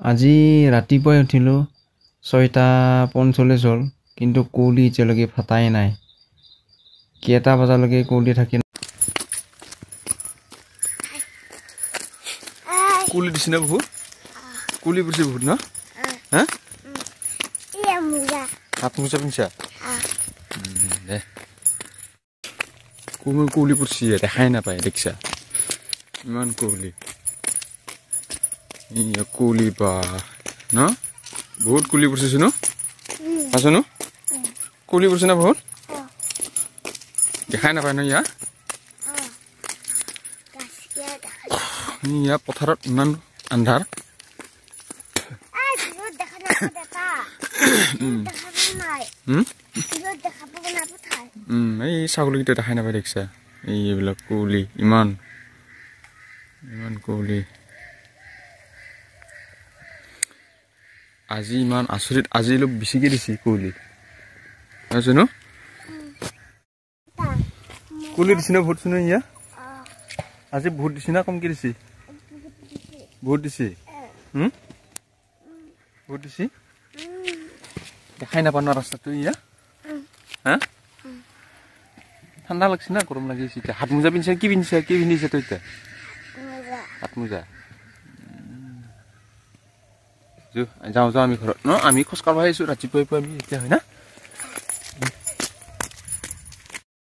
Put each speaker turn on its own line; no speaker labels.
আজি ৰাতিপুৱাই উঠিলোঁ 6:45 হ'ল কিন্তু কুঁৱলী এতিয়ালৈকে ফাটাই নাই। কেইটা বজালৈকে কুঁৱলী থাকে?
কুঁৱলী দিছে না বহুত? কুঁৱলী পৰিছে বহুত ন? হা? হাত মোজা পিন্ধছা? দে কুঁৱলী পৰিছে দেখাই নাপায় দেখিছা ইমান কুঁৱলী কুঁৱলী বা ন বহুত কুঁৱলী পৰিছে ন আছো ন কুঁৱলী পৰিছে না বহুত দেখাই নাপায় ন ইয়াৰ পথাৰত ইমান আন্ধাৰ এই ছাগলীকেইটা দেখাই নাপায় দেখিছা এইবিলাক কুঁৱলী ইমান ইমান কুঁৱলী আজি ইমান আচৰিত আজি অলপ বেছিকে দিছে কুঁৱলী আছে ন কুঁৱলী দিছে না বহুত শুনো ইয়া আজি বহুত দিছে না কমকে দিছে বহুত দিছে বহুত দিছে দেখাই নাপায় ন ৰাস্তাটো ইয়া হা ঠাণ্ডা লাগছে না গৰম লাগিছে এতিয়া হাত মোজা পিন্ধিছে কি পিন্ধিছে তই এতিয়া হাত মোজা যাওঁ আমি ঘৰত ন আমি খোজ কাঢ়িব আহিছোঁ ৰাতিপুৱাই আমি এতিয়া হয় না